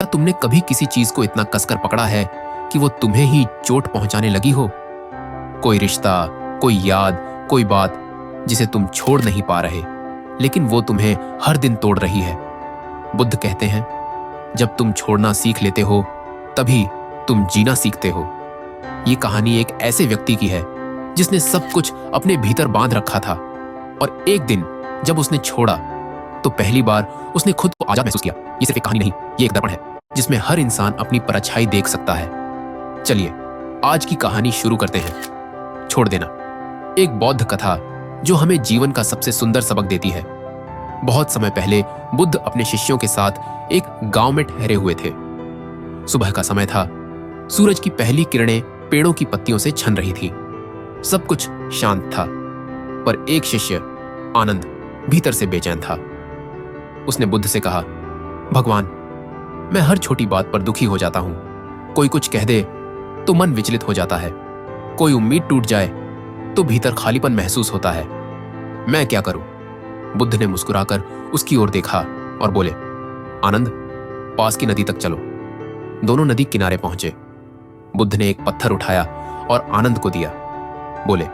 क्या तुमने कभी किसी चीज को इतना कसकर पकड़ा है कि वो तुम्हें ही चोट पहुंचाने लगी हो? कोई रिश्ता, कोई याद, कोई बात जिसे तुम छोड़ नहीं पा रहे, लेकिन वो तुम्हें हर दिन तोड़ रही है। बुद्ध कहते हैं, जब तुम छोड़ना सीख लेते हो तभी तुम जीना सीखते हो। ये कहानी एक ऐसे व्यक्ति की है जिसने सब कुछ अपने भीतर बांध रखा था, और एक दिन जब उसने छोड़ा तो पहली बार उसने खुद को आजाद महसूस किया। ये सिर्फ एक कहानी नहीं, ये एक दर्पण है जिसमें हर इंसान अपनी परछाई देख सकता है। चलिए आज की कहानी शुरू करते हैं। छोड़ देना, एक बौद्ध कथा जो हमें जीवन का सबसे सुंदर सबक देती है। बहुत समय पहले बुद्ध अपने शिष्यों के साथ एक गांव में ठहरे हुए थे। सुबह का समय था, सूरज की पहली किरणें पेड़ों की पत्तियों से छन रही थी। सब कुछ शांत था, पर एक शिष्य आनंद भीतर से बेचैन था। उसने बुद्ध से कहा, भगवान, मैं हर छोटी बात पर दुखी हो जाता हूं। कोई कुछ कह दे तो मन विचलित हो जाता है, कोई उम्मीद टूट जाए तो भीतर खालीपन महसूस होता है। मैं क्या करूं? बुद्ध ने मुस्कुराकर उसकी ओर देखा और बोले, आनंद, पास की नदी तक चलो। दोनों नदी किनारे पहुंचे। बुद्ध ने एक पत्थर उठाया और आनंद को दिया। बोले,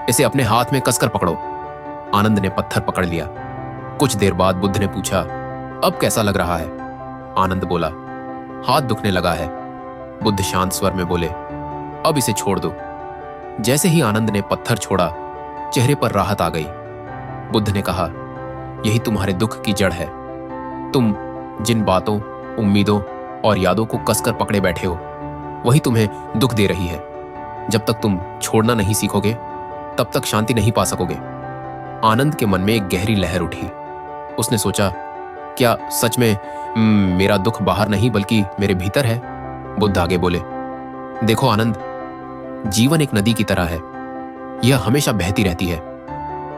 इसे अपने हाथ में कसकर पकड़ो। आनंद ने पत्थर पकड़ लिया। कुछ देर बाद बुद्ध ने पूछा, अब कैसा लग रहा है? आनंद बोला, हाथ दुखने लगा है। बुद्ध शांत स्वर में बोले, अब इसे छोड़ दो। जैसे ही आनंद ने पत्थर छोड़ा, चेहरे पर राहत आ गई। बुद्ध ने कहा, यही तुम्हारे दुख की जड़ है। तुम जिन बातों, उम्मीदों और यादों को कसकर पकड़े बैठे हो, वही तुम्हें दुख दे रही है। जब तक तुम छोड़ना नहीं सीखोगे, तब तक शांति नहीं पा सकोगे। आनंद के मन में एक गहरी लहर उठी। उसने सोचा, क्या सच में मेरा दुख बाहर नहीं बल्कि मेरे भीतर है? बुद्ध आगे बोले, देखो आनंद, जीवन एक नदी की तरह है। यह हमेशा बहती रहती है,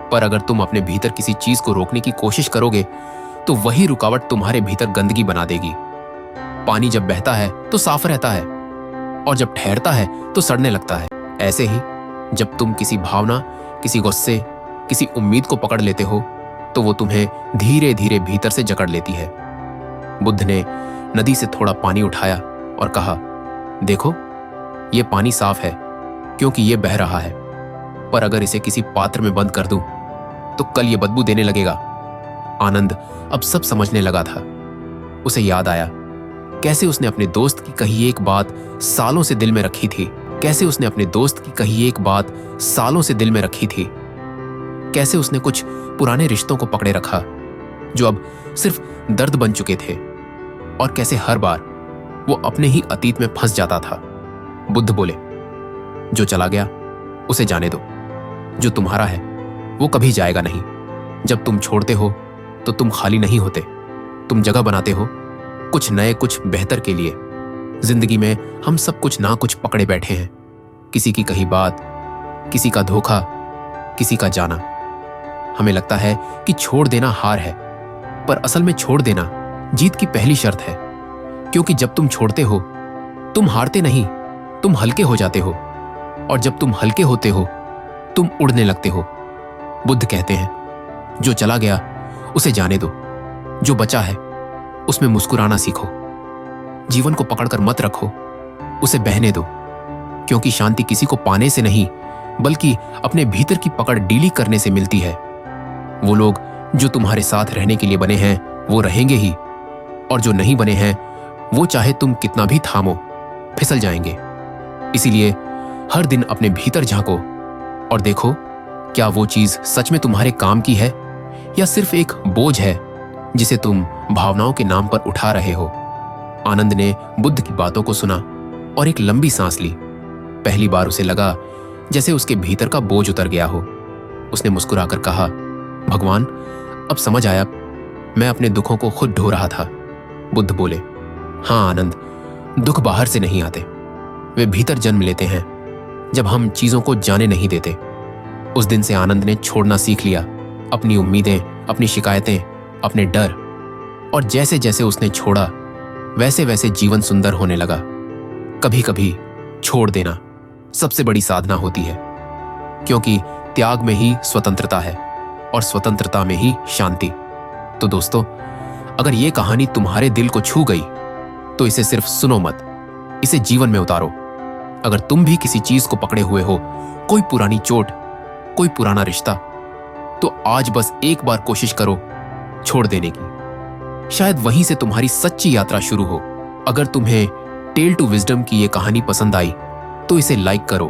पर अगर तुम अपने भीतर किसी चीज को रोकने की कोशिश करोगे तो वही रुकावट तुम्हारे भीतर गंदगी बना देगी। पानी जब बहता है तो साफ रहता है, और जब ठहरता है तो सड़ने लगता है। ऐसे ही जब तुम किसी भावना, किसी गुस्से, किसी उम्मीद को पकड़ लेते हो तो वो तुम्हें धीरे धीरे भीतर से जकड़ लेती है। बुद्ध ने नदी से थोड़ा पानी उठाया और कहा, देखो, ये पानी साफ है क्योंकि ये बह रहा है, पर अगर इसे किसी पात्र में बंद कर दूं तो कल ये बदबू देने लगेगा। आनंद अब सब समझने लगा था। उसे याद आया कैसे उसने अपने दोस्त की कही एक बात सालों से दिल में रखी थी। कैसे उसने अपने दोस्त की कही एक बात सालों से दिल में रखी थी। कैसे उसने कुछ पुराने रिश्तों को पकड़े रखा जो अब सिर्फ दर्द बन चुके थे, और कैसे हर बार वो अपने ही अतीत में फंस जाता था। बुद्ध बोले, जो चला गया उसे जाने दो। जो तुम्हारा है वो कभी जाएगा नहीं। जब तुम छोड़ते हो तो तुम खाली नहीं होते, तुम जगह बनाते हो कुछ नए, कुछ बेहतर के लिए। जिंदगी में हम सब कुछ ना कुछ पकड़े बैठे हैं। किसी की कही बात, किसी का धोखा, किसी का जाना। हमें लगता है कि छोड़ देना हार है, पर असल में छोड़ देना जीत की पहली शर्त है। क्योंकि जब तुम छोड़ते हो तुम हारते नहीं, तुम हल्के हो जाते हो, और जब तुम हल्के होते हो तुम उड़ने लगते हो। बुद्ध कहते हैं, जो चला गया उसे जाने दो। जो बचा है उसमें मुस्कुराना सीखो। जीवन को पकड़कर मत रखो, उसे बहने दो। क्योंकि शांति किसी को पाने से नहीं बल्कि अपने भीतर की पकड़ ढीली करने से मिलती है। वो लोग जो तुम्हारे साथ रहने के लिए बने हैं वो रहेंगे ही, और जो नहीं बने हैं वो चाहे तुम कितना भी थामो फिसल जाएंगे। इसीलिए हर दिन अपने भीतर झांको और देखो, क्या वो चीज सच में तुम्हारे काम की है या सिर्फ एक बोझ है जिसे तुम भावनाओं के नाम पर उठा रहे हो। आनंद ने बुद्ध की बातों को सुना और एक लंबी सांस ली। पहली बार उसे लगा जैसे उसके भीतर का बोझ उतर गया हो। उसने मुस्कुराकर कहा, भगवान, अब समझ आया, मैं अपने दुखों को खुद ढो रहा था। बुद्ध बोले, हाँ आनंद, दुख बाहर से नहीं आते, वे भीतर जन्म लेते हैं जब हम चीजों को जाने नहीं देते। उस दिन से आनंद ने छोड़ना सीख लिया, अपनी उम्मीदें, अपनी शिकायतें, अपने डर, और जैसे जैसे उसने छोड़ा वैसे वैसे जीवन सुंदर होने लगा। कभी कभी छोड़ देना सबसे बड़ी साधना होती है, क्योंकि त्याग में ही स्वतंत्रता है और स्वतंत्रता में ही शांति। तो दोस्तों, अगर ये कहानी तुम्हारे दिल को छू गई तो इसे सिर्फ सुनो मत, इसे जीवन में उतारो। अगर तुम भी किसी चीज को पकड़े हुए हो, कोई पुरानी चोट, कोई पुराना रिश्ता, तो आज बस एक बार कोशिश करो छोड़ देने की। शायद वहीं से तुम्हारी सच्ची यात्रा शुरू हो। अगर तुम्हें टेल टू विजडम की ये कहानी पसंद आई तो इसे लाइक करो,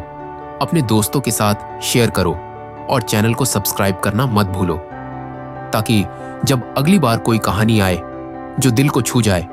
अपने दोस्तों के साथ शेयर करो और चैनल को सब्सक्राइब करना मत भूलो, ताकि जब अगली बार कोई कहानी आए जो दिल को छू जाए